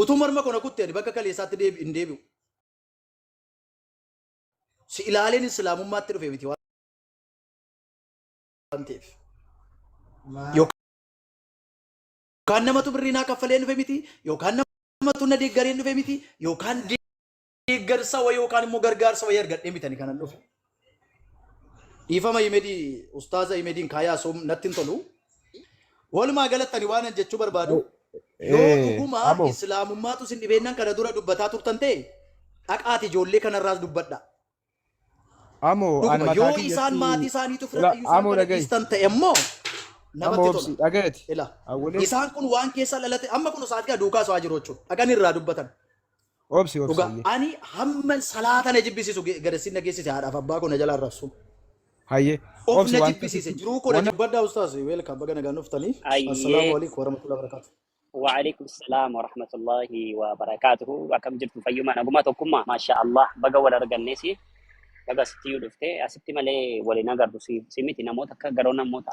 utuu marma kana kuttee bakka kaleessaatti hin deebi'u. Si ilaaleen islaamummaatti dhufe miti waan ta'eef. Yookaan namatu birriinaa kaffalee dhufe miti yookaan namatu na deeggareen dhufe miti yookaan deeggarsa wa yookaan immoo gargaarsa wayii argadhee mitani kanan dhufe. Dhiifama himedii ustaaza himediin kaayaa soom natti hin tolu. Walumaa galatti ani waan jechuu barbaadu yoo dhuguma islaamummaatu sin dhibeennan kana dura dubbataa turtan ta'e dhaqaati ijoollee kanarraas dubbadha. Yoo isaan maatii isaaniitu fudhatan ta'e immoo namatti tola. Isaan kun waan keessa dhalate amma kun sa'aatii duukaa isaa jiru jechuudha. Dhaqan irraa dubbatan. Ani hamma salaata na jibbisiisu garasiin na geessise haadhaaf abbaa kun na jalaa rabsu. Hayyee. Of na jibbisiise jiruu kun dubbadhaa ustaas weelkaam baga nagaan dhuftanii. Assalaamu alaikum warahmatullahi wabarakatuh. وعليكم السلام ورحمة الله وبركاته. وكم جرت فيوم أنا قمت وكما ما شاء الله بقى ولا رجع الناس بقى ستيو دفته أسبتي ملء ولينا قرض سيمتي نموت كقرونا موت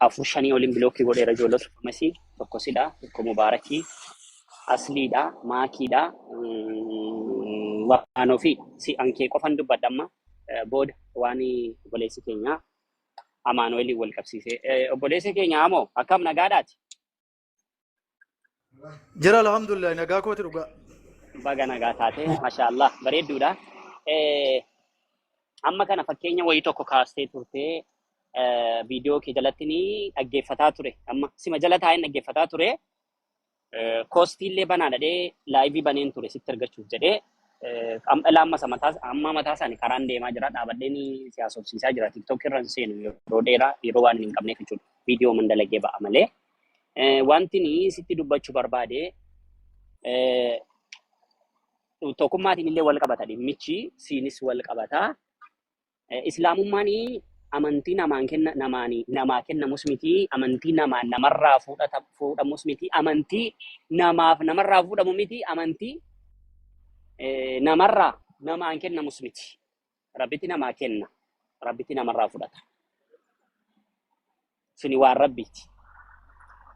أفوشاني أولين بلوكي قولي رجوله مسي تقصيدا كمباركي أصلي دا ماكي دا وانو في سي أنكي كفن دبادما بود واني بوليسي كينيا Amaanueli wal qabsiise obboleessa keenya amoo akkam nagaadhaati jira alhamdulillah nagaa kooti dhugaa baga nagaa taate mashaallah bareedduudha amma kana fakkeenya wayii tokko kaastee turte viidiyoo kee jalatti ni dhaggeeffataa ture amma sima jala taa'een dhaggeeffataa ture koostiillee banaadha dhee laayivii baneen ture sitti argachuuf jedhee amma mataa isaanii karaan deemaa jira dhaabadheen siyaasofsiisaa jira tiktok irraan seenu yeroo dheeraa yeroo waan hin qabneef jechuudha viidiyoo mandalagee ba'a malee wanti ni sitti dubbachuu barbaade tokkummaatiin illee wal qabata dhimmichi siinis wal qabata islaamummaan amantii namaa kennamus miti amantii namarraa fuudhamus miti amantii namaaf namarraa fuudhamu miti amantii namarraa namaan kennamus miti rabbitti namaa kenna rabbitti namarraa fudhata suni waan rabbiiti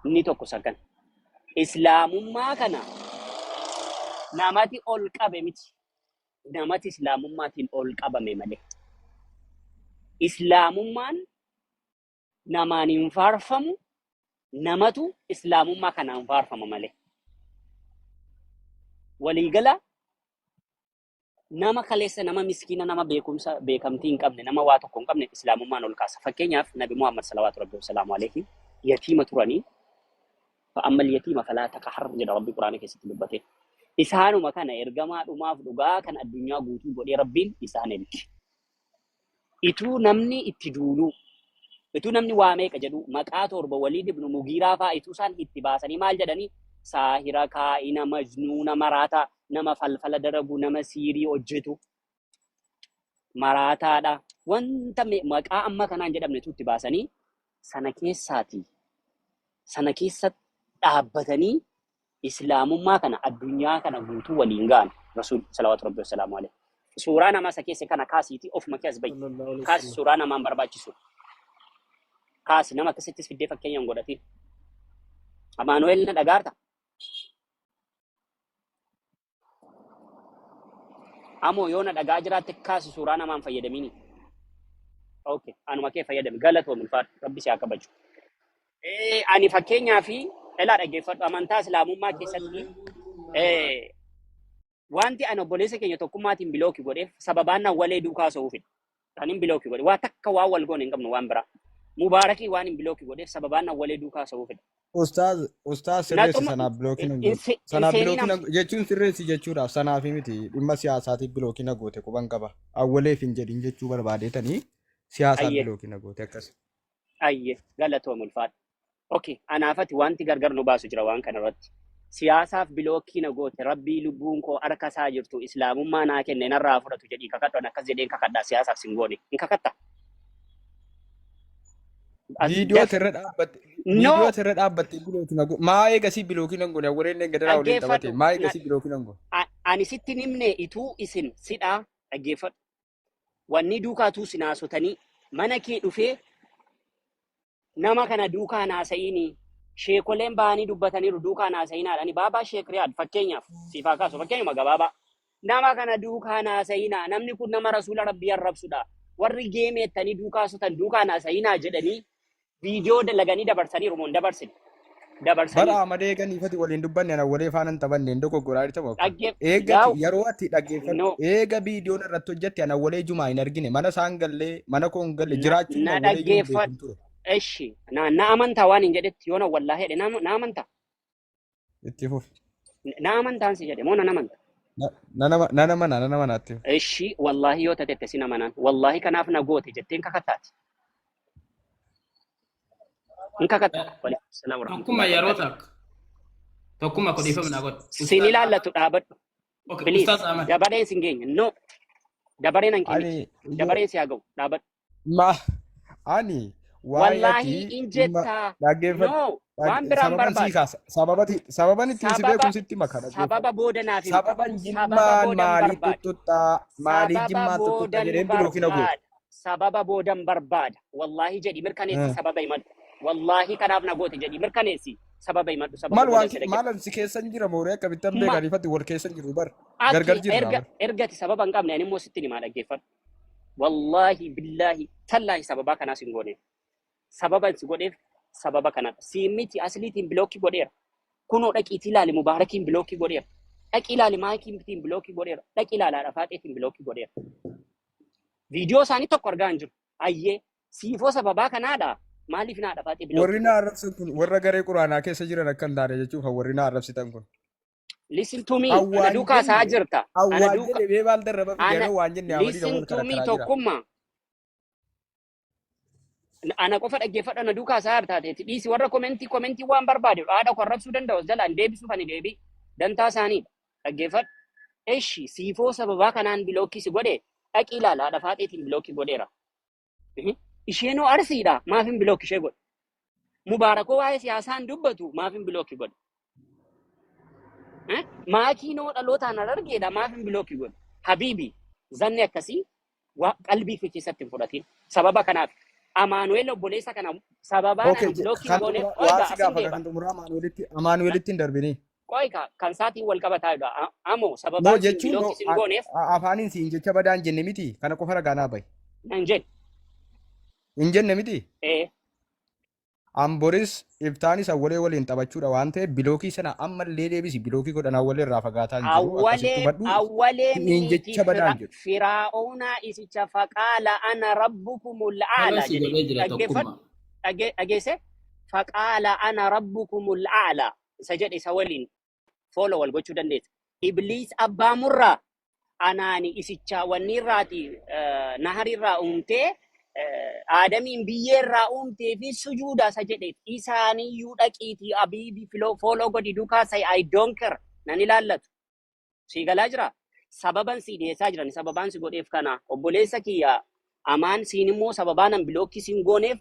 inni tokko sagan islaamummaa kana namati ol qabe miti namati islaamummaatiin ol qabame malee islaamummaan namaan hin faarfamu namatu islaamummaa kanaan faarfama malee waliigala nama kaleessa nama miskiina nama beekamtii hin qabne nama waa tokko hin qabne islaamummaan ol kaasa fakkeenyaaf nabi Muhammad salawaatu rabbi wasalaamu alayhi yatiima turanii fa ammal yatiima falaa taqhar jedha rabbi quraana keessatti dubbate isaanuma kana ergamaa dhumaaf dhugaa kan addunyaa guutuu godhee rabbiin isaan erge ituu namni itti duulu ituu namni waa meeqa jedhu maqaa torba Waliid ibn Mugiiraa faa ituu isaan itti baasanii maal jedhanii saahira kaa'ina majnuuna maraata nama falfala darabu nama siirii hojjetu maraataadha wanta maqaa amma kanaan jedhamnetu itti baasanii sana keessa dhaabbatanii islaamummaa kana addunyaa kana guutuu waliin ga'an rasuul salawaatu rabbi wasalaamu alayhi suuraa namaa isa keessa kana kaasiiti ofuma keessa bayi kaasi suuraa namaan barbaachisu kaasi nama akkasittis fiddee fakkeenyaan godhatiin Amaanuel na dhagaarta Amo yoo na dhagaa jiraatte kaasi suuraa namaan fayyadamini. Okay, anuma kee fayyadami. Galatoom ulfaadhu. Rabbi si haa kabaju. Ani fakkeenyaa fi ilaa dhaggeeffadhu amantaa islaamummaa keessatti wanti ani obboleessa keenya tokkummaatiin bilooki godheef sababaan na walee duukaa so'uufidha. Kanin bilooki godhe waa takka waan wal goone hin qabnu waan biraa. Mubaarakii waan hin bilooki godheef sababaan na walee duukaa so'uufidha. Ustaaz sirreessi sanaaf bilookiin sanaaf bilookiin jechuun sirreessi jechuudhaaf sanaaf miti dhimma siyaasaatiif bilookiin goote quban qaba awwaleef hin jedhin jechuu barbaadeetanii siyaasaaf bilookiin goote akkas. Ayye galatoom ulfaadhu. Okay, anaafati wanti gargar nu baasu jira waan kana irratti. Siyaasaaf bilookiin goote rabbii lubbuun koo harka isaa jirtu islaamummaa naa kenne narraa fudhatu jedhii kakadhoon akkas jedheen kakadhaa siyaasaaf sin goone hin kakatta. Video terre dhaabatte bilookiin go maa eegasii bilookiin go warreen gadaraa waliin taphate maa eegasii bilookiin go ani sitti nimne ituu isin sidhaa dhaggeeffadhu wanni duukaatuu sinaasotanii mana kee dhufee nama kana duukaa naasa'ini sheekoleen bahanii dubbataniiru duukaa naasayinaadhaani baabaa sheek riyaad fakkeenyaaf siifaa kaasu fakkeenyuma gabaabaa nama kana duukaa naasayinaa namni kun nama rasuula rabbii arrabsudha warri geemeettanii duukaa sotan duukaa naasayinaa jedhanii viidiyoo dalaganii dabarsaniiru moon dabarsine dabarsanii bara amadee ganiifati waliin dubbanne ana walee faanan taphanne ndoo goggoraa ta'u eega yeroo ati dhaggeeffatu eega viidiyoon irratti hojjette ana walee jumaa hin argine mana isaan gallee mana koon galle jiraachuun na dhaggeeffadhu eshi na amantaa waan hin jedhetti yoona wallaahi jedhe na amantaa itti fufi na amantaan si jedhe moo na amanta nana manaatti eshi wallaahi yoo tatette si namanaan wallaahi kanaaf na goote jetteen kakattaati Tokkuma yeroo takka tokkuma kodhiifama naa godhu. Siin ilaallatu dhaabadhu. Dabareen siin geenye. No. Dabareen an keenya. Dabareen si haa ga'u dhaabadhu. Ani wallaahi injettaa. No. Waan biraan barbaadu. Sababan ittiin si beekum sitti makana. Sababa booda naaf hin sababan jimmaan maalii tuttutaa maalii jimmaa tuttutaa jedhee bilookina godhu. Sababa boodan barbaada. Wallaahi jedhi mirkaneessi sababa himadhu. Wallahi kanaaf na goote jedhi mirkaneessi sababa himadhu sababa maalan si keessan jira mooree akka bittan beekaniifatti wal keessan jiru bar gargar jira ergati sababa hin qabne ani immoo sitti himaa dhaggeeffadhu wallahi billahi tallaahi sababa kanaas hin gooneef sababa si godheef sababa kanadha si miti asliitiin bilookii godheera kunoo dhaqiitii ilaali mubaarakiin bilookii godheera dhaqi ilaali maakiitiin bilookii godheera dhaqi ilaalaadha faaxeetiin bilookii godheera viidiyoo isaanii tokko argaa hin jiru ayyee siifoo sababaa kanaadha maaliif naa dhafaatee bilookii warri naa arrabsan kun warra garee quraanaa keessa jiran akka hin taane jechuuf warri naa arrabsitan kun listen to me ana duukaa isaa jirta ana duukaa dhibee baal darraba fiiganii waan jenne amadii listen to me tokkummaa ana qofa dhaggeeffadha ana duukaa isaa hartaateeti dhiisi warra komentii waan barbaade haadha ko arrabsuu danda'u jalaan deebisuuf ani deebii dantaa isaanii dhaggeeffadha eshi siifoo sababaa kanaan bilookii si godhe dhaqi ilaala haadha faaxeetiin bilookii godheera isheenoo arsiidha maafin bilookii ishee godhe mubaarakoo waa'ee siyaasaan dubbatu maafin bilookii godhe maakiinoo dhalootaan argeedha maafin bilookii godhe habiibi zanni akkasii qalbii fi keessatti hin fudhatin sababa kanaaf amaanuel obboleessa kana sababaa nan bilookii godhe amaanuelitti hin darbini qoyka kan saatiin wal qabataa egaa amoo sababaa bilookii sin gooneef afaaniin siin jecha badaan jenne miti kana qofa ragaanaa bahi nan jedhe hin jenne miti amboris iftaanis awwalee waliin taphachuudha waan ta'eef bilookii sana ammallee deebisi bilookii godhan awwalee irraa fagaataa jiru awwalee miti firaa'oonaa isicha faqaala ana rabbukumul a'la dhageesse faqaala ana rabbukumul a'la isa jedhe isa waliin foolo wal gochuu dandeessa ibliis abbaa murraa anaani isicha wanni irraati naharirraa uumtee Aadamiin biyyeerraa uumtee fi sujuuda isa jedhe isaaniyyuu dhaqiitii abiibi fooloo godhi duukaa say I don't care nan ilaallatu si galaa jira sababan si dhiyeessaa jiran sababaan si godheef kana obboleessa kiyya amaan siin immoo sababaa nan bilookii siin gooneef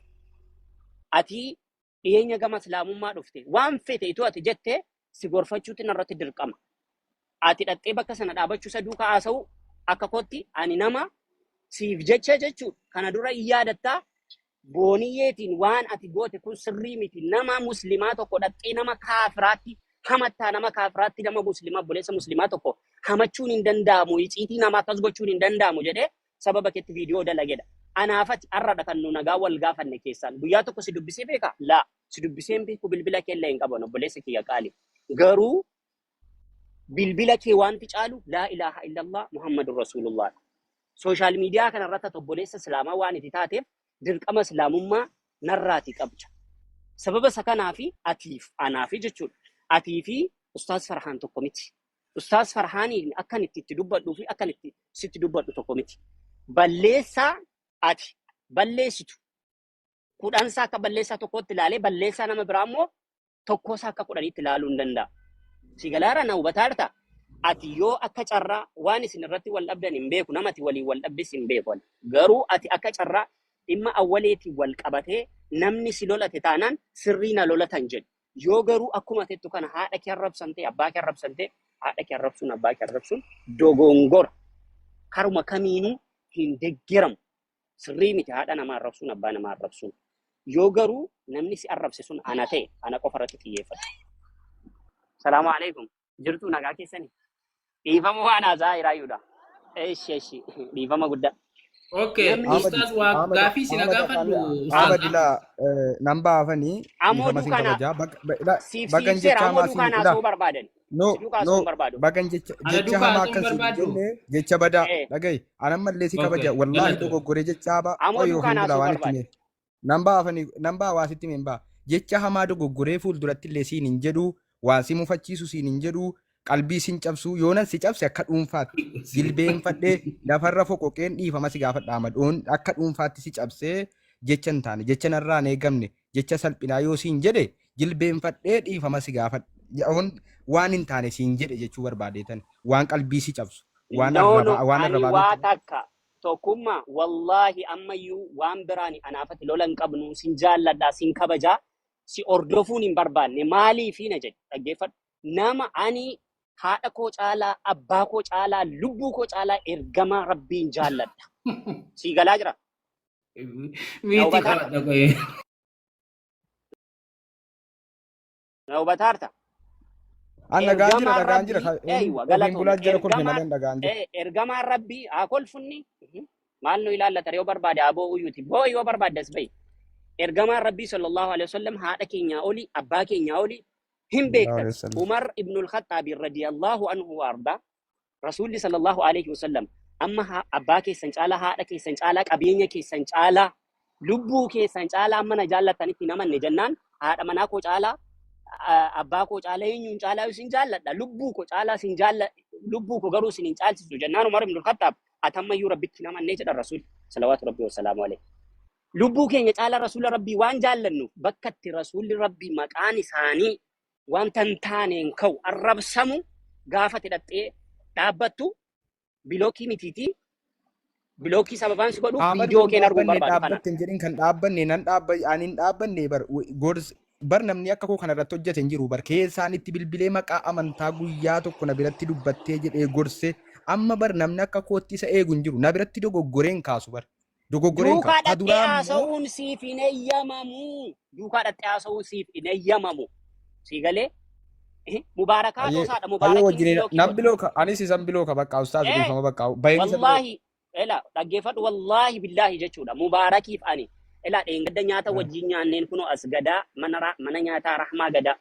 ati dhiyeenya gama islaamummaa dhufte waan fete itu ati jette si gorfachuutti narratti dirqama ati dhaxxee bakka sana dhaabachuu isa duukaa haasa'u akka kootti ani nama siif jecha jechuudha kana dura yaadatta booniyyeetiin waan ati goote kun sirrii miti nama muslimaa tokko dhaxxee nama kaafiraatti hamattaa nama kaafiraatti nama muslimaa obboleessa muslimaa tokko hamachuun hin danda'amu iciitii namaa akkas gochuun hin danda'amu jedhee sababa keetti viidiyoo dalagedha anaafati har'adha kan nu nagaa wal gaafanne keessaan guyyaa tokko si dubbisee beeka laa si dubbisee beeku bilbila keella hin qaban obboleessa kiyya qaali garuu bilbila kee wanti caalu laa ilaaha illallah muhammadur rasulullah social media kana irratti obboleessa islaamaa waan itti taateef dirqama islaamummaa narraati qabcha sababa isa kanaafi atiif anaafi jechuudha atiifi ustaaz Farhaan tokko miti ustaaz Farhaaniin akkan itti dubbadhuu fi akkan itti sitti dubbadhu tokko miti balleessaa ati balleessitu kudhansaa akka balleessaa tokkotti ilaalee balleessaa nama biraa immoo tokkosaa akka kudhaniitti ilaaluu hin danda'a si galaara na hubataarta ati yoo akka carraa waan isin irratti wal dhabdan hin beeku namati waliin wal dhabdis hin beeku garuu ati akka carraa dhimma awwaleetiin wal qabatee namni si lolate taanaan sirrii na lolatan jedhu yoo garuu akkuma tettu kana haadha kee arrabsantee abbaa kee arrabsantee haadha kee arrabsuun abbaa kee arrabsuun dogongora karuma kamiinuu hin deggeramu sirrii miti haadha nama arrabsuun abbaa nama arrabsuun yoo garuu namni si arrabse sun ana ta'e ana qofa irratti xiyyeeffatu. Salaamu alaikum. Jirtu nagaa keessanii. Dhiifama waan haasaa jirudha. Eeshi dhiifama guddaa. Okay, Ustaz waa gaafii si na gaafadhu. Abadila namba afanii Ammoo dukana bagan jecha ammoo dukana soo barbaadan. No bagan jecha hama akkasii jenne jecha badaa dhagahi anammallee si kabaja wallahi dogoggoree jecha haba Ammoo dukana soo barbaadan. Namba afanii namba hawaasitti membaa jecha hamaa dogoggoree fuulduratti illee siin hin jedhu waan si mufachiisu siin hin jedhu qalbii sin cabsu yoonan si cabse akka dhuunfaatti jilbeenfadhee lafarra foqoqeen dhiifama si gaafadhaa madhoon akka dhuunfaatti si cabsee jecha hin taane jecha narraa hin eegamne jecha salphinaa yoo siin jedhe jilbeenfadhee dhiifama si gaafadha waan hin taane siin jedhe jechuu barbaadeetan waan qalbii si cabsu waan arrabaa waa takka tokkummaa wallaahi ammayyuu waan biraani anaafatti lola hin qabnu sin jaalladhaa sin kabajaa si ordofuun hin barbaanne maaliifi na jedhe dhaggeeffadhu nama ani haadha koo caalaa abbaa koo caalaa lubbuu koo caalaa ergamaa rabbiin jaalladha. Si galaa jira? Miti kadhadha qoyee. Na hubataarta? Dhagaan jira. Ofiin bulaa jira kolfe malee dhagaan jira. Ergamaan rabbii haa kolfunni. Maal nu ilaallata yoo barbaade aboo uyyuuti. Boo yoo barbaade as bahi. Ergamaan rabbii sallallahu alaihi wasallam haadha keenyaa oli abbaa keenyaa oli هم بيكتر عمر ابن الخطاب رضي الله عنه وارضاه رسول صلى الله عليه وسلم اما اباكي سنجالا هادكي سنجالا قبينيكي سنجالا لبوكي سنجالا من جالتني نمن نجنان هذا مناكو جالا اباكو جالا ينون جالا سنجالا لبوكو جالا سنجالا لبوكو غرو سنجال جنان عمر ابن الخطاب اتم يربك نمن نجد الرسول صلوات ربي وسلامه عليه لبوكي جالا رسول ربي وان جالنو بكت رسول ربي مكان ثاني wantan taaneen ka'u arrabsamu gaafa tidhattee dhaabbattu bilookii mitiiti bilookii sababaan si godhu viidiyoo keen arguu barbaadu kana. Dhaabbatten jedhin kan dhaabbanne nan dhaabbanne bar namni akka koo kanarratti hojjete hin jiru bar keessaan itti bilbilee maqaa amantaa guyyaa tokko na biratti dubbattee jedhee gorse amma bar namni akka kootti isa eegu hin jiru na biratti dogoggoreen kaasu bar. Dogoggoreen kaasu. Duukaa dhattee haasa'uun siif hin eeyyamamu. Duukaa dhattee haasa'uun siif hin eeyyamamu. Sigale mubaarakaa toosaadha mubaarakii nan bilooka anis isan bilooka bakka ustaaz dhiifama bakka wallahi ela dhaggeeffadhu wallahi billahi jechuudha mubaarakiif ani ela dheengadda nyaata wajjin nyaanneen kunoo as gadaa mana nyaataa rahmaa gadaa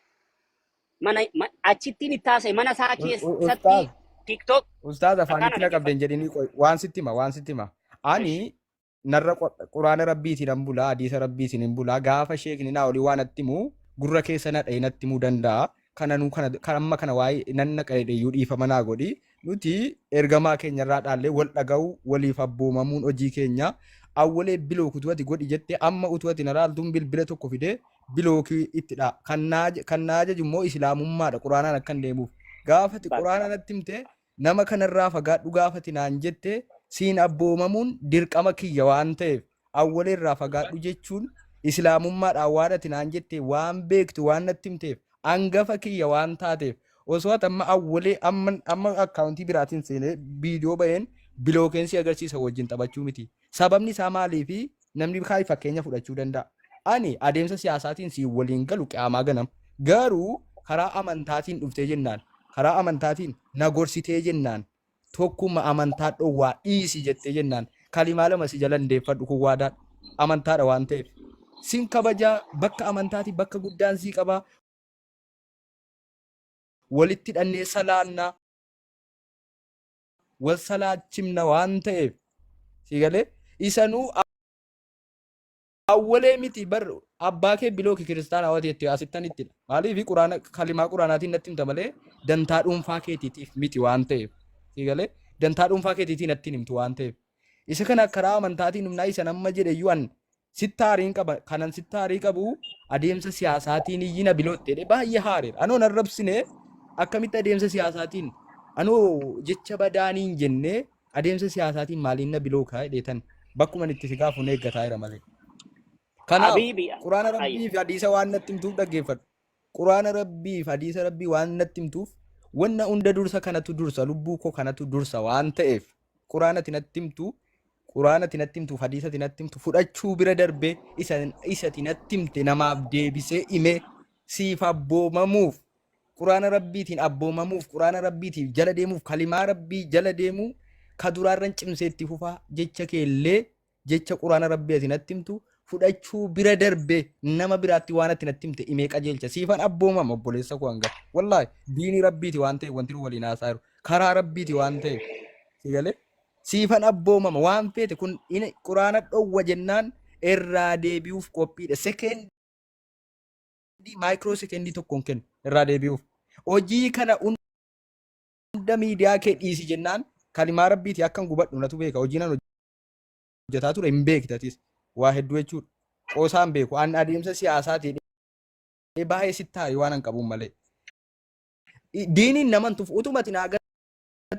mana achittiin ittaasee mana isaa keessatti tiktok ustaaz afaanitti na qabden jedhini waan sittima ani narra quraana rabbiitiin hin bulaa hadiisa rabbiitiin hin bulaa gaafa sheekni naa olii waan attimu gurra keessa na dhayinatti muu danda'a kananuu kan amma kana waa'ee nanna qayyadheeyyuu dhiifama naa godhi nuti ergamaa keenya irraa dhaallee wal dhaga'u waliif abboomamuun hojii keenya awwalee bilooku utuwati godhi jette amma utuwati na raaltuun bilbila tokko fide bilookii itti dha kan naa jaju immoo islaamummaadha quraanaan akkan deemuuf gaafati quraanaan natti himte nama kanarraa fagaadhu gaafati naan jette siin abboomamuun dirqama kiyya waan ta'eef awwalee irraa fagaadhu jechuun islaamummaadhaan waan ati naan jette waan beektu waan natti himteef hangafa kiyya waan taateef osoo ati amma awwalee amma akkaawuntii biraatiin seenee viidiyoo baheen bilookeensi agarsiisa wajjin taphachuu miti. Sababni isaa maaliifi namni kaayii fakkeenya fudhachuu danda'a. Ani adeemsa siyaasaatiin si waliin galu qiyaamaa ganam garuu karaa amantaatiin dhuftee jennaan karaa amantaatiin na gorsitee jennaan tokkuma amantaa dhowwaa dhiisi jettee jennaan kalimaa lama si jala ndeeffadhu kun waadaan amantaadha waan ta'eef. Sin kabajaa bakka amantaati bakka guddaan sii qabaa walitti dhannee salaannaa wal salaachimna waan ta'eef si galee isanuu awwalee miti bar abbaa kee bilooki kiristaanaa waan ta'eef asittan ittidha maaliif quraana kalimaa quraanaatiin natti himta malee dantaa dhuunfaa keetiitiif miti waan ta'eef si galee dantaa dhuunfaa keetiitiin natti himtu waan ta'eef isa kana karaa amantaatiin humnaa isa nama jedhe yu'an sittaariin qaba kanan sittaarii qabu adeemsa siyaasaatiin iyyina biloottee baay'ee haareera anoo narrabsine akkamitti adeemsa siyaasaatiin anoo jecha badaaniin jennee adeemsa siyaasaatiin maaliin na bilookaa jedheetan bakkuma itti si gaafuun eeggataa jira malee. Kanaaf quraana rabbii fi hadiisa waan natti himtuuf dhaggeeffadhu. Quraana rabbii fi hadiisa rabbii waan natti himtuuf wanna hunda dursa kanatu dursa lubbuu koo kanatu dursa waan ta'eef quraanati natti himtu quraana tinatti himtu hadiisa tinatti himtu fudhachuu bira darbee isa tinatti himte namaaf deebisee hime siif abboomamuuf quraana rabbiitiin abboomamuuf quraana rabbiitiif jala deemuuf kalimaa rabbii jala deemuu ka duraarran cimseetti fufaa jecha keellee jecha quraana rabbii tinatti himtu fudhachuu bira darbee nama biraatti waan atti natti himte himee qajeelcha siifan abboomama obboleessa koo hanga wallaahi diinii rabbiiti waan ta'e wanti nu waliin haasaa jiru karaa rabbiiti waan ta'e sigalee siifan abboomama waan feete kun quraana dhowwa jennaan irraa deebi'uuf qophiidha sekeendii maayikiroo sekeendii tokkoon kennu irraa deebi'uuf hojii kana hunda miidiyaa kee dhiisi jennaan kalimaa rabbiiti akkan gubadhu natu beeka hojii nan hojjetaa ture hin beektatis waa hedduu jechuudha qoosaan beeku an adeemsa siyaasaatiin baay'ee sittaari waan hin qabuun malee diiniin naman tufu utumati naa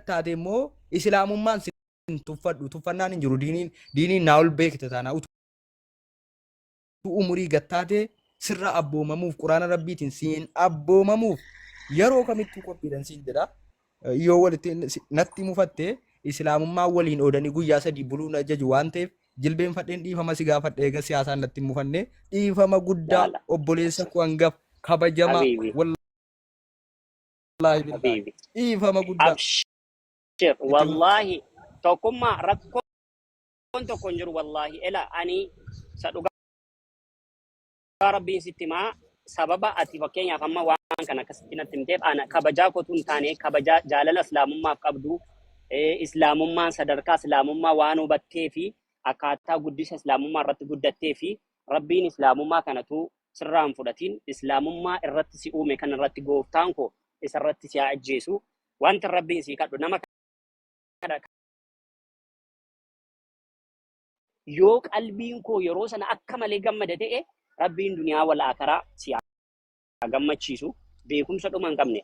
taate immoo islaamummaan sin tuffadhu tuffannaan hin jiru diiniin naa ol beekta taana utuu umurii gattaate sirra abboomamuuf quraana rabbiitiin siin abboomamuuf yeroo kamittuu qophiidhan siin jedha yoo walitti natti mufatte islaamummaa waliin oodanii guyyaa sadii buluu na jaju waan ta'eef jilbeen fadheen dhiifama si gaafadhe eega siyaasaan natti mufanne dhiifama guddaa obboleessa koo hangaf kabajama wallaahi dhiifama guddaa wallahi tokkummaa rakkoon tokko hin jiru wallahi ela ani sadhugaa rabbiin sitti maa sababa ati fakkeenyaaf amma waan kana akkasitti natti himteef ana kabajaa kootu hin taane kabajaa jaalala islaamummaaf qabdu islaamummaan sadarkaa islaamummaa waan hubattee fi akkaataa guddisa islaamummaa irratti guddattee fi rabbiin islaamummaa kanatu sirraan fudhatiin islaamummaa irratti si uume kan irratti gooftaan koo isa irratti si ajjeesu wanti rabbiin si kadhu nama kana yoo qalbiin koo yeroo sana akka malee gammada ta'e rabbiin duniyaa wal aakhiraa si gammachiisu beekumsa dhuma hin qabne